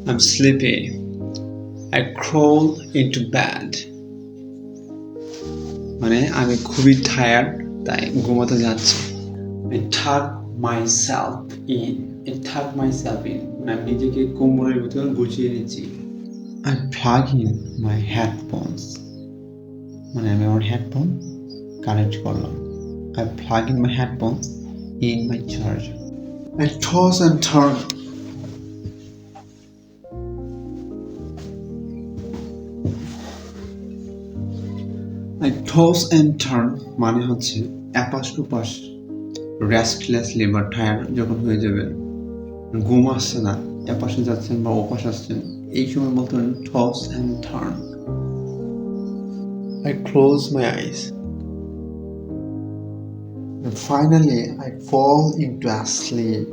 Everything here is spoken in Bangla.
I'm sleepy. I crawl into bed. মানে আমি খুবই টায়ার্ড, তাই ঘুমাতে যাচ্ছি। I tuck myself in. মানে আমি নিজেকে কোমরের ভিতর গুছিয়ে নিচ্ছি। I plug in my headphones. মানে আমি আমার হেডফোন কানেক্ট করলাম। I plug in my headphones in my charger. I toss and turn. I toss and turn মানে হচ্ছে এপাশ ওপাশ রেস্টলেসলি বা টায়ার্ড যখন হয়ে যাবেন, ঘুম আসছে না, এপাশে যাচ্ছেন বা ওপাশ আসছেন, এই সময় বলতে পারেন toss and turn. I close my eyes. And finally I fall into a sleep.